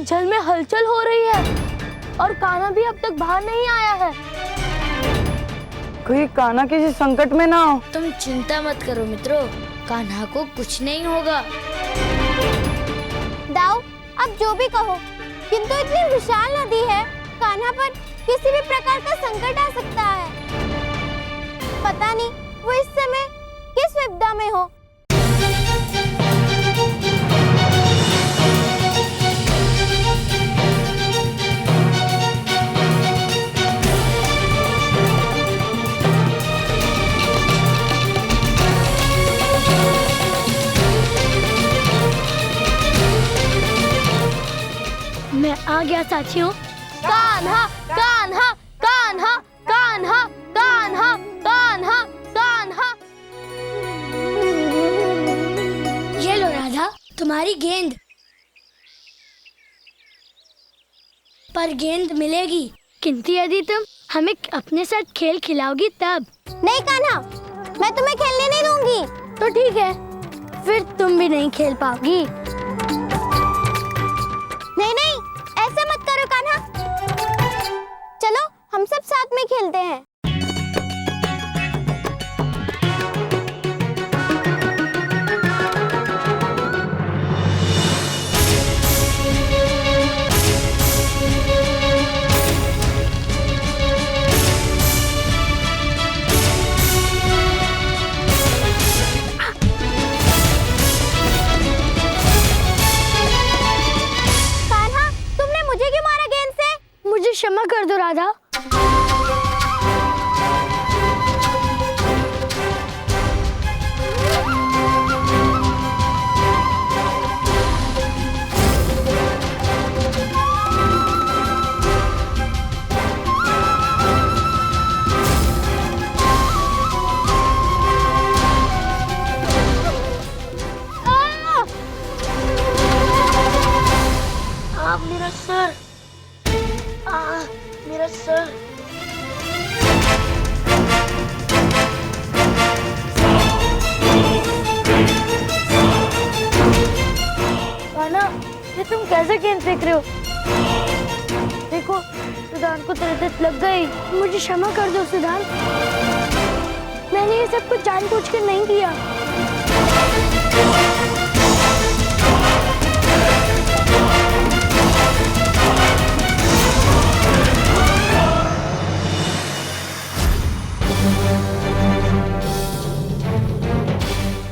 जल में हलचल हो रही है और कान्हा भी अब तक बाहर नहीं आया है। कोई कान्हा किसी संकट में ना हो। तुम चिंता मत करो मित्रों, कान्हा को कुछ नहीं होगा। दाऊ, अब जो भी कहो, किंतु इतनी विशाल नदी है, कान्हा पर किसी भी प्रकार का संकट आ सकता है। पता नहीं वो इस समय किस विपदा में हो। मैं आ गया साथियों। कान्हा कान्हा कान्हा कान्हा कान्हा कान्हा कान्हा। ये लो राधा, तुम्हारी गेंद। पर गेंद मिलेगी किंतु यदि तुम हमें अपने साथ खेल खिलाओगी तब। नहीं कान्हा, मैं तुम्हें खेलने नहीं दूंगी। तो ठीक है, फिर तुम भी नहीं खेल पाओगी। नहीं नहीं, ऐसा मत करो कान्हा। चलो हम सब साथ में खेलते हैं। कान्हा, तुमने मुझे क्यों मारा गेंद से? मुझे क्षमा कर दो राधा। मेरा सर, मेरा सर। कान्हा, ये तुम कैसे गेंद फेंक रहे हो? देखो, सुदान को तरत लग गई। मुझे क्षमा कर दो सुदान, मैंने ये सब कुछ जानबूझकर नहीं किया।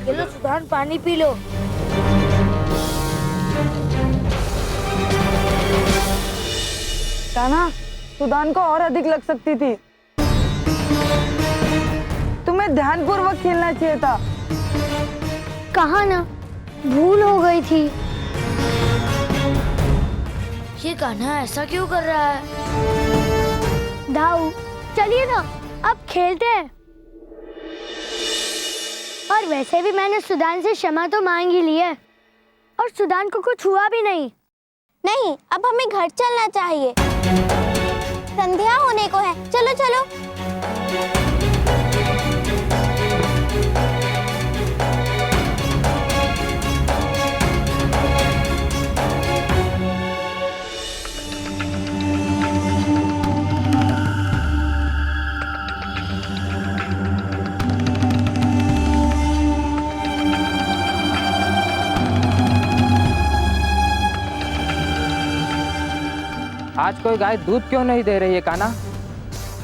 चलो सुदान, पानी पी लो। कान्हा, सुदान को और अधिक लग सकती थी। तुम्हें ध्यानपूर्वक खेलना चाहिए था। कहा ना, भूल हो गई थी। ये कान्हा ऐसा क्यों कर रहा है? दाऊ, चलिए ना, अब खेलते हैं। और वैसे भी मैंने सुदान से क्षमा तो मांग ही ली है, और सुदान को कुछ हुआ भी नहीं। नहीं, अब हमें घर चलना चाहिए। संध्या होने को है। चलो चलो। आज कोई गाय दूध क्यों नहीं दे रही है कान्हा?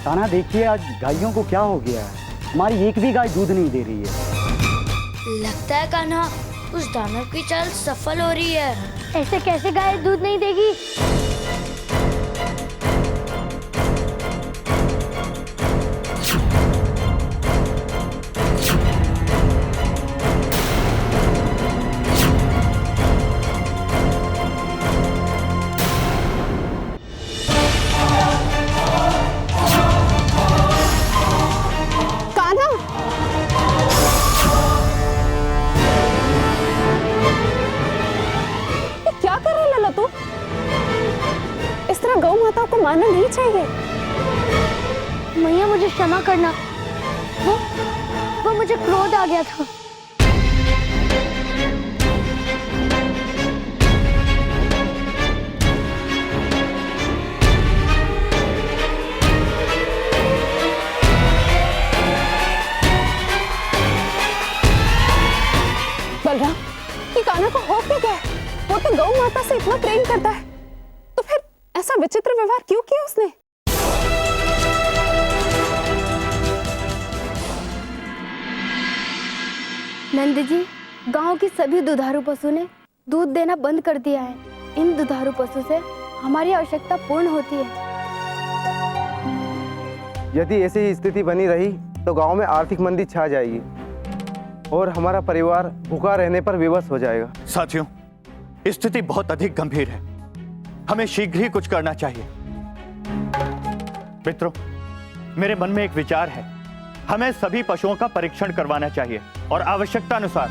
कान्हा देखिए, आज गायों को क्या हो गया है। हमारी एक भी गाय दूध नहीं दे रही है। लगता है कान्हा उस दानव की चाल सफल हो रही है। ऐसे कैसे गाय दूध नहीं देगी? मानना नहीं चाहिए। मैया मुझे क्षमा करना, वो मुझे क्रोध आ गया था। माता से इतना प्रेम करता है तो फिर ऐसा विचित्र व्यवहार क्यों किया उसने? नंद जी, गांव की सभी दुधारू पशु ने दूध देना बंद कर दिया है। इन दुधारू पशु से हमारी आवश्यकता पूर्ण होती है। यदि ऐसी ही स्थिति बनी रही तो गांव में आर्थिक मंदी छा जाएगी और हमारा परिवार भूखा रहने पर विवश हो जाएगा। साथियों, स्थिति बहुत अधिक गंभीर है, हमें शीघ्र ही कुछ करना चाहिए। मित्रों, मेरे मन में एक विचार है, हमें सभी पशुओं का परीक्षण करवाना चाहिए और आवश्यकता अनुसार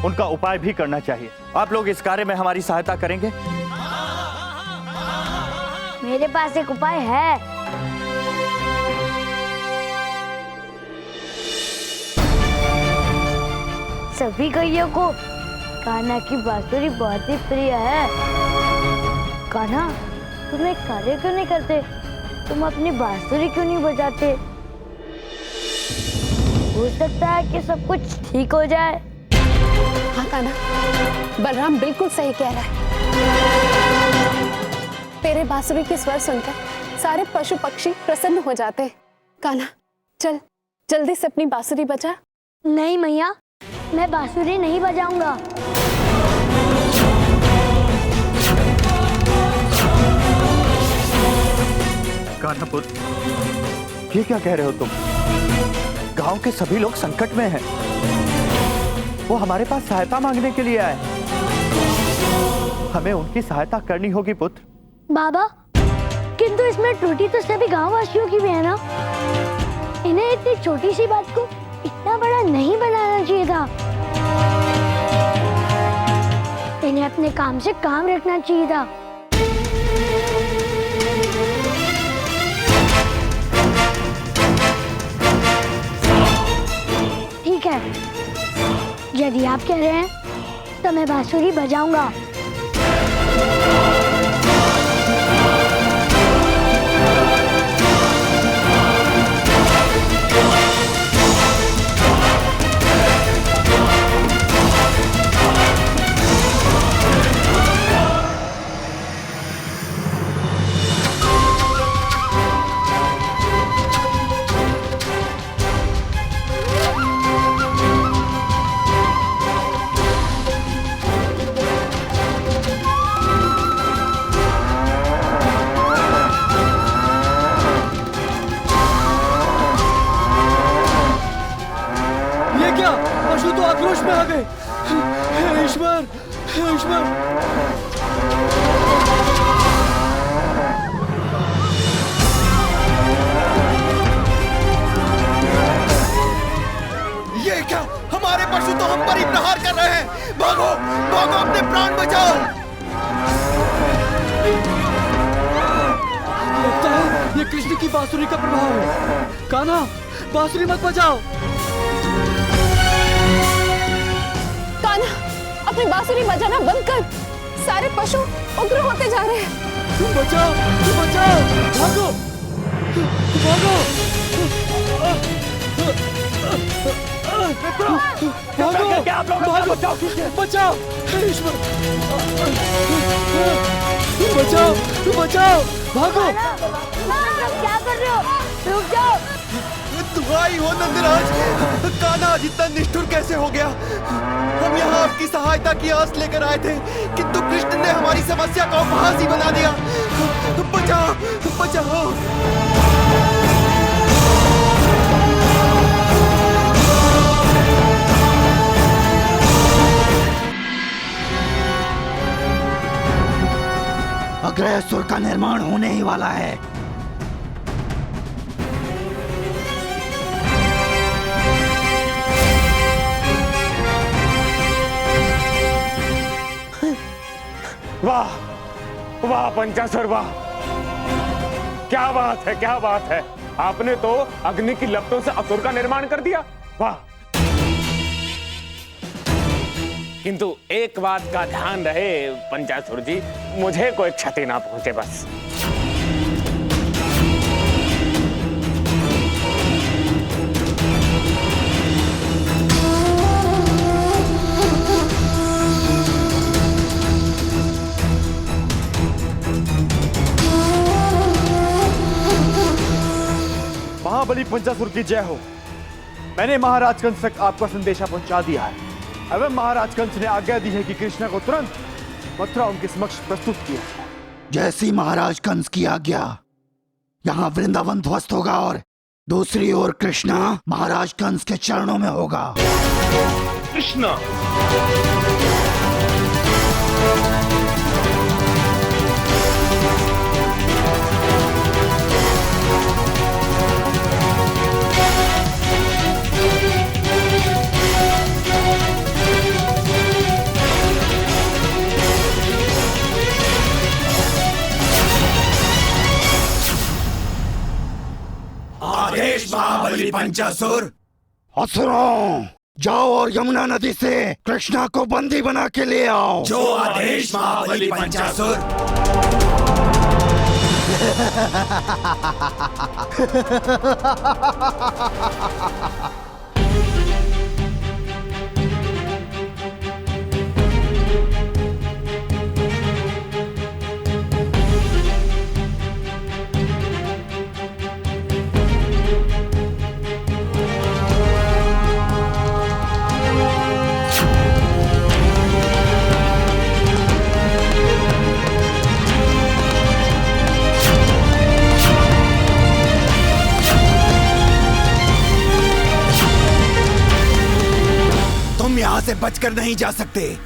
उनका उपाय भी करना चाहिए। आप लोग इस कार्य में हमारी सहायता करेंगे? मेरे पास एक उपाय है। सभी गैयों को कान्हा की बांसुरी बहुत ही प्रिय है। कान्हा, तुम एक कार्य क्यों नहीं करते? तुम अपनी बांसुरी क्यों नहीं बजाते? हो सकता है कि सब कुछ ठीक हो जाए। हाँ कान्हा, बलराम बिल्कुल सही कह रहा है। तेरे बांसुरी की स्वर सुनकर सारे पशु पक्षी प्रसन्न हो जाते हैं। कान्हा, चल जल्दी से अपनी बांसुरी बजा। नहीं मैया, मैं बांसुरी नहीं बजाऊंगा। कान्हा पुत्र, ये क्या कह रहे हो तुम? गांव के सभी लोग संकट में हैं। वो हमारे पास सहायता मांगने के लिए आए। हमें उनकी सहायता करनी होगी पुत्र। बाबा, किंतु इसमें त्रुटि तो सभी गांववासियों की भी है ना। इन्हें इतनी छोटी सी बात को इतना बड़ा नहीं बनाना चाहिए था। इन्हें अपने काम से काम रखना चाहिए था। ठीक है, यदि आप कह रहे हैं तो मैं बांसुरी बजाऊंगा। पशु तो आक्रोश में आ गए। हे ईश्वर, हे ईश्वर। ये क्या? हमारे पशु तो हम पर ही प्रहार कर रहे हैं। भागो, भागो, अपने प्राण बचाओ। लगता है ये कृष्ण की बांसुरी का प्रभाव है। कान्हा, बांसुरी मत बजाओ। कान्हा, अपनी बांसुरी बजाना बंद कर। सारे पशु उग्र होते जा रहे हैं। बचाओ, बचाओ, भागो, भागो, भागो, भागो, बचाओ, ईश्वर, बचाओ, बचाओ, भागो। क्या कर रहे हो? रुक जाओ। दुआई हो नंदराज, कान्हा जितना निष्ठुर कैसे हो गया? हम यहाँ आपकी सहायता की आस लेकर आए थे, किंतु कृष्ण ने हमारी समस्या को उपहास ही बना दिया। बचाओ, बचाओ। अग्रसुर का निर्माण होने ही वाला है। वाह वाह पंचासुर, वाह, क्या बात है, क्या बात है। आपने तो अग्नि की लपटों से असुर का निर्माण कर दिया। वाह। किंतु एक बात का ध्यान रहे पंचासुर जी, मुझे कोई क्षति ना पहुंचे बस। महाबली पंचासुर की जय हो। मैंने महाराज कंस तक आपका संदेशा पहुंचा दिया है। एवं महाराज कंस ने आज्ञा दी है कि कृष्णा को तुरंत मथुरा उनके समक्ष प्रस्तुत किया। जैसी महाराज कंस की आज्ञा, यहाँ वृंदावन ध्वस्त होगा और दूसरी ओर कृष्णा महाराज कंस के चरणों में होगा। कृष्णा आदेश महाबली पंचासुर। असुरों, जाओ और यमुना नदी से कृष्णा को बंदी बना के ले आओ। जो आदेश महाबली पंचासुर। तुम यहाँ से बचकर नहीं जा सकते।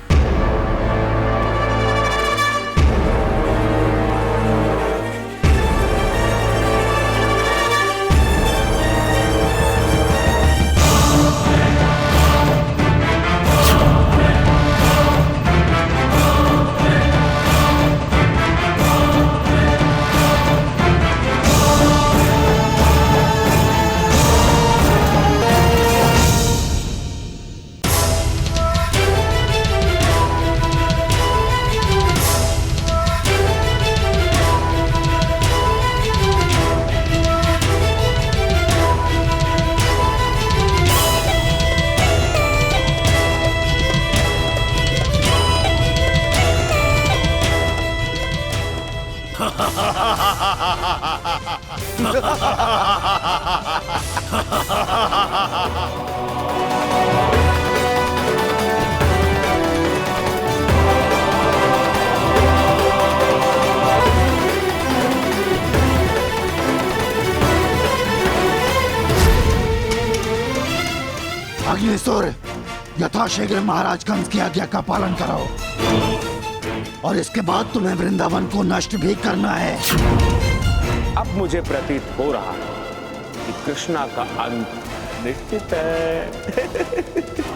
अग्निसुर, यथाशीघ्र महाराज कंस की आज्ञा का पालन करो और इसके बाद तुम्हें वृंदावन को नष्ट भी करना है। अब मुझे प्रतीत हो रहा है कि कृष्णा का अंत निश्चित है।